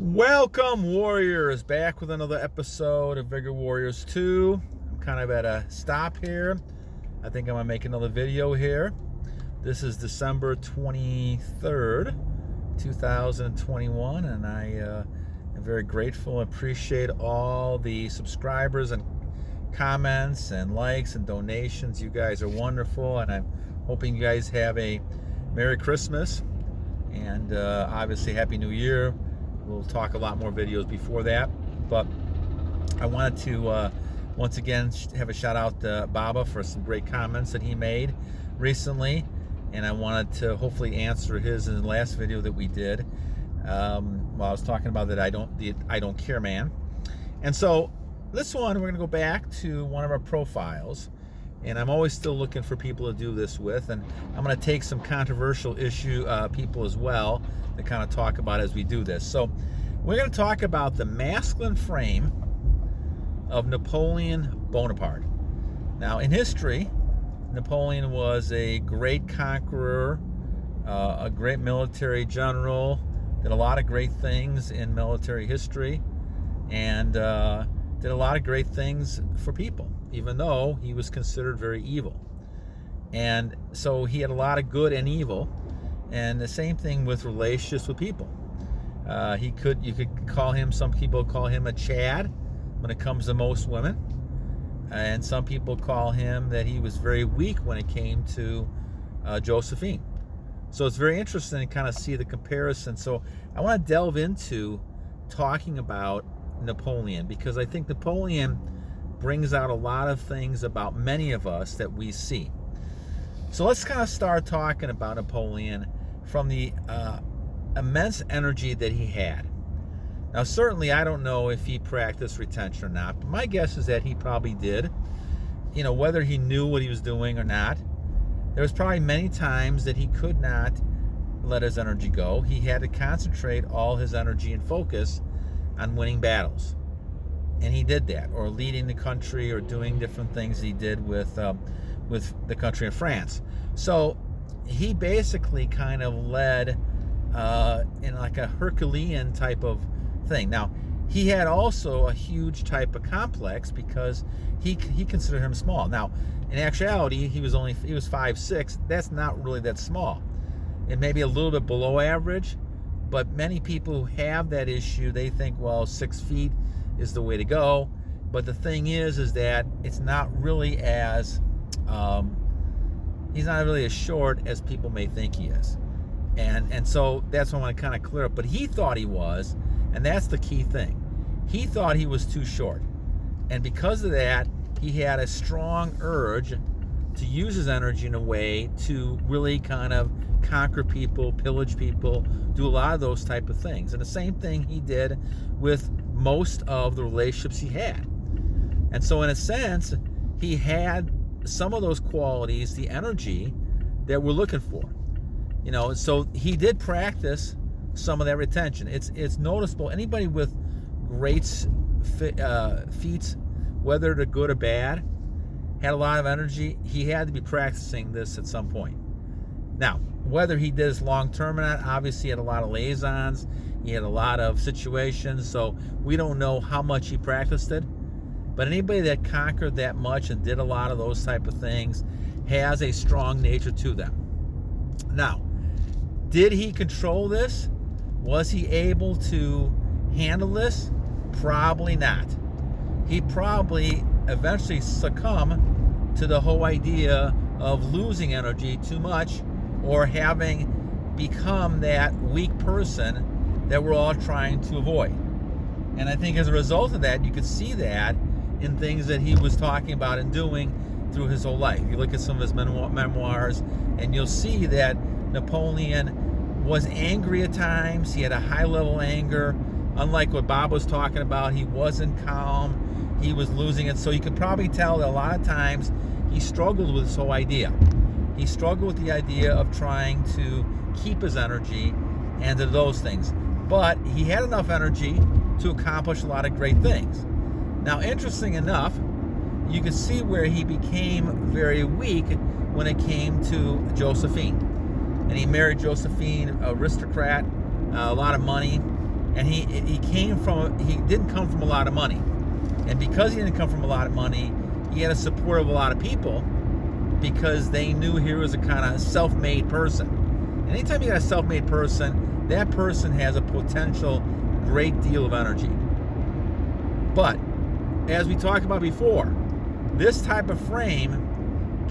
Welcome, Warriors, back with another episode of Vigor Warriors 2. I'm kind of at a stop here. I think I'm going to make another video here. This is December 23rd, 2021, and I am very grateful and appreciate all the subscribers and comments and likes and donations. You guys are wonderful, and I'm hoping you guys have a Merry Christmas and obviously Happy New Year. We'll talk a lot more videos before that, but I wanted to once again have a shout out to Baba for some great comments that he made recently, and I wanted to hopefully answer his in the last video that we did. While I was talking about that I don't care man, and so this one we're going to go back to one of our profiles, and I'm always still looking for people to do this with, and I'm going to take some controversial people as well to kind of talk about as we do this. So we're going to talk about the masculine frame of Napoleon Bonaparte. Now, in history, Napoleon was a great conqueror, a great military general, did a lot of great things in military history, and did a lot of great things for people, even though he was considered very evil. And so he had a lot of good and evil, and the same thing with relationships with people. You could call him, some people call him a Chad when it comes to most women, and some people call him that he was very weak when it came to Josephine. So it's very interesting to kind of see the comparison. So I want to delve into talking about Napoleon, because I think Napoleon brings out a lot of things about many of us that we see. So let's kind of start talking about Napoleon from the immense energy that he had. Now, certainly I don't know if he practiced retention or not, but my guess is that he probably did. You know, whether he knew what he was doing or not, there was probably many times that he could not let his energy go. He had to concentrate all his energy and focus on winning battles. And he did that, or leading the country, or doing different things he did with the country of France. So he basically kind of led in like a Herculean type of thing. Now, he had also a huge type of complex because he considered him small. Now, in actuality, he was 5'6". That's not really that small. It may be a little bit below average, but many people who have that issue, they think, well, 6 feet is the way to go. But the thing is that it's not really as he's not really as short as people may think he is. And so that's what I want to kind of clear up. But he thought he was, and that's the key thing. He thought he was too short. And because of that, he had a strong urge to use his energy in a way to really kind of conquer people, pillage people, do a lot of those type of things. And the same thing he did with most of the relationships he had. And so in a sense, he had some of those qualities, the energy that we're looking for. You know, so he did practice some of that retention. It's noticeable. Anybody with great feats, whether they're good or bad, had a lot of energy. He had to be practicing this at some point. Now, whether he did this long term or not, obviously he had a lot of liaisons. He had a lot of situations, so we don't know how much he practiced it. But anybody that conquered that much and did a lot of those type of things has a strong nature to them. Now, did he control this? Was he able to handle this? Probably not. He probably eventually succumbed to the whole idea of losing energy too much, or having become that weak person that we're all trying to avoid. And I think as a result of that, you could see that in things that he was talking about and doing through his whole life. You look at some of his memoirs, and you'll see that Napoleon was angry at times. He had a high level anger. Unlike what Bob was talking about, he wasn't calm. He was losing it. So you could probably tell that a lot of times he struggled with this whole idea. He struggled with the idea of trying to keep his energy and to those things. But he had enough energy to accomplish a lot of great things. Now, interesting enough, you can see where he became very weak when it came to Josephine. And he married Josephine, aristocrat, a lot of money, and he didn't come from a lot of money. And because he didn't come from a lot of money, he had a support of a lot of people because they knew he was a kind of self-made person. And anytime you got a self-made person, that person has a potential great deal of energy. But as we talked about before, this type of frame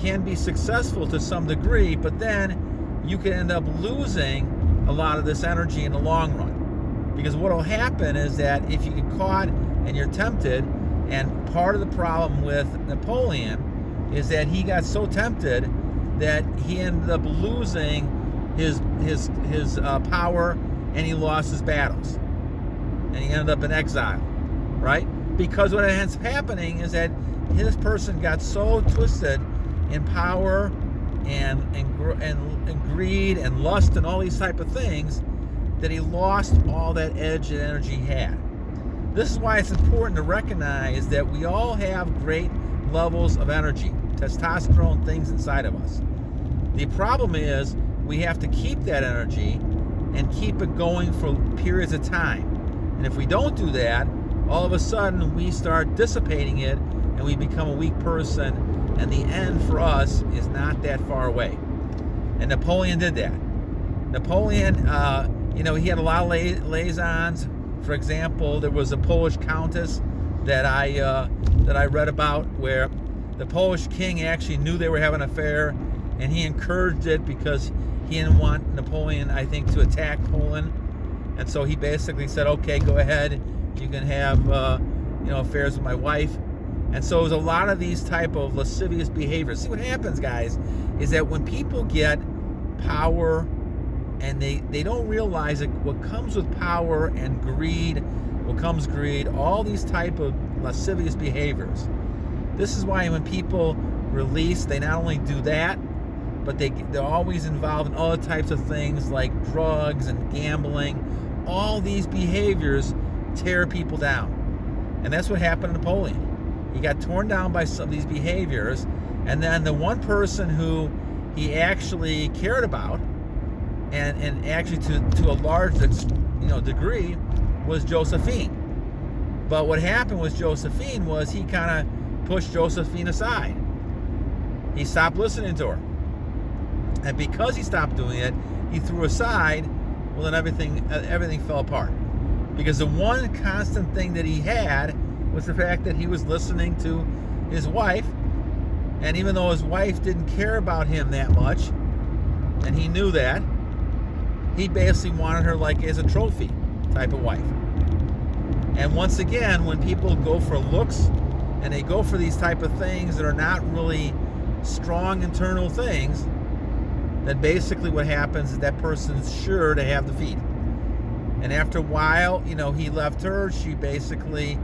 can be successful to some degree, but then you can end up losing a lot of this energy in the long run. Because what will happen is that if you get caught and you're tempted, and part of the problem with Napoleon is that he got so tempted that he ended up losing his power, and he lost his battles, and he ended up in exile, right? Because what ends up happening is that this person got so twisted in power and greed and lust and all these type of things that he lost all that edge and energy he had. This is why it's important to recognize that we all have great levels of energy, testosterone, things inside of us. The problem is we have to keep that energy and keep it going for periods of time. And if we don't do that, all of a sudden we start dissipating it and we become a weak person, and the end for us is not that far away. And Napoleon did that. Napoleon, he had a lot of liaisons. For example, there was a Polish countess that I read about where the Polish king actually knew they were having an affair, and he encouraged it because he didn't want Napoleon, I think, to attack Poland. And so he basically said, okay, go ahead, you can have affairs with my wife. And so it was a lot of these type of lascivious behaviors. See, what happens, guys, is that when people get power and they don't realize it, what comes with power and greed, all these type of lascivious behaviors. This is why when people release, they not only do that, but they're always involved in other types of things like drugs and gambling. All these behaviors tear people down. And that's what happened to Napoleon. He got torn down by some of these behaviors, and then the one person who he actually cared about, and actually to a large degree, was Josephine. But what happened with Josephine was he kind of pushed Josephine aside. He stopped listening to her. And because he stopped doing it, he threw aside, well, then everything fell apart. Because the one constant thing that he had was the fact that he was listening to his wife, and even though his wife didn't care about him that much, and he knew that, he basically wanted her like as a trophy type of wife. And once again, when people go for looks and they go for these type of things that are not really strong internal things, then basically what happens is that person's sure to have defeat. And after a while, he left her, she basically,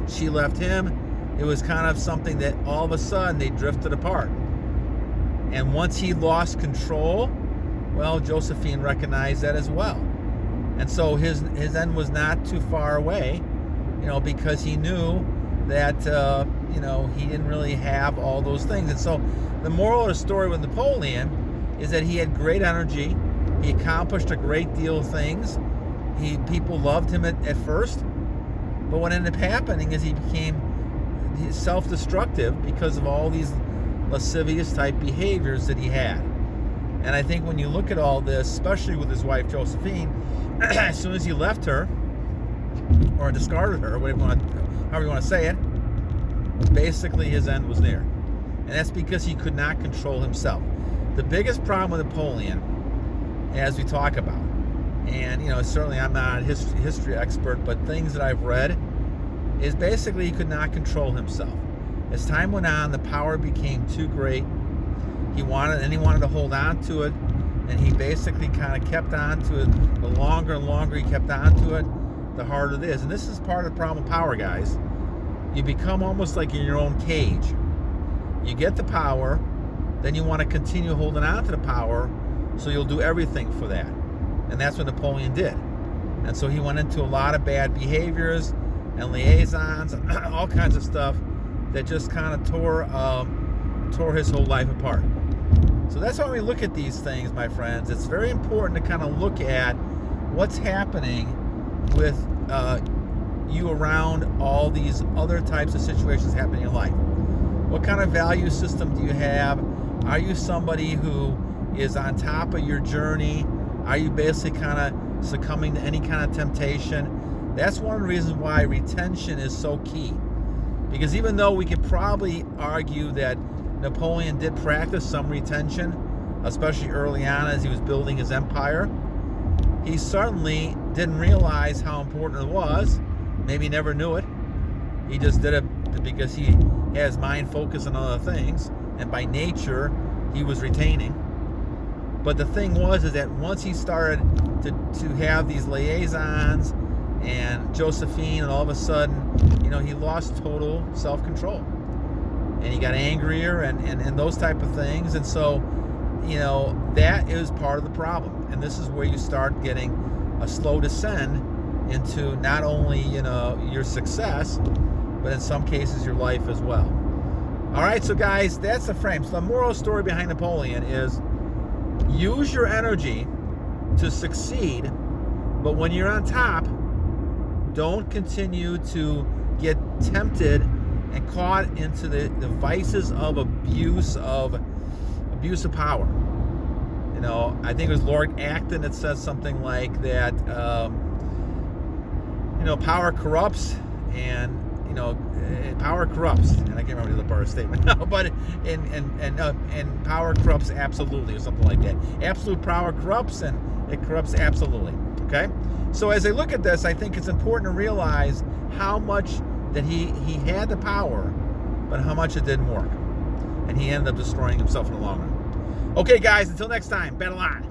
she left him. It was kind of something that all of a sudden they drifted apart. And once he lost control, well, Josephine recognized that as well. And so his end was not too far away, because he knew that, he didn't really have all those things. And so the moral of the story with Napoleon is that he had great energy. He accomplished a great deal of things. People loved him at first. But what ended up happening is he became self-destructive because of all these lascivious type behaviors that he had. And I think when you look at all this, especially with his wife Josephine, as soon as he left her or discarded her, however you want to say it, basically his end was near. And that's because he could not control himself. The biggest problem with Napoleon, as we talk about, and certainly I'm not a history expert, but things that I've read, is basically he could not control himself. As time went on, the power became too great. He wanted to hold on to it, and he basically kind of kept on to it. The longer and longer he kept on to it, the harder it is. And this is part of the problem with power, guys. You become almost like in your own cage. You get the power, then you want to continue holding on to the power, so you'll do everything for that. And that's what Napoleon did. And so he went into a lot of bad behaviors and liaisons, all kinds of stuff that just kind of tore his whole life apart. So that's why we look at these things, my friends. It's very important to kind of look at what's happening with you around all these other types of situations happening in your life? What kind of value system do you have? Are you somebody who is on top of your journey? Are you basically kind of succumbing to any kind of temptation? That's one of the reasons why retention is so key. Because even though we could probably argue that Napoleon did practice some retention, especially early on as he was building his empire, he certainly didn't realize how important it was. Maybe he never knew it. He just did it because he has mind focused on other things, and by nature he was retaining. But the thing was is that once he started to have these liaisons and Josephine, and all of a sudden, he lost total self-control, and he got angrier and those type of things. And so that is part of the problem, and this is where you start getting a slow descend into not only your success, but in some cases your life as well. All right, so guys, that's the frame. So the moral story behind Napoleon is use your energy to succeed, but when you're on top, don't continue to get tempted and caught into the vices of abuse of power. I think it was Lord Acton that says something like that. Power corrupts, and power corrupts, and I can't remember the other part of the statement now, but and power corrupts absolutely, or something like that. Absolute power corrupts, and it corrupts absolutely. Okay, so as I look at this, I think it's important to realize how much that he had the power, but how much it didn't work, and he ended up destroying himself in the long run. Okay, guys, until next time, battle on.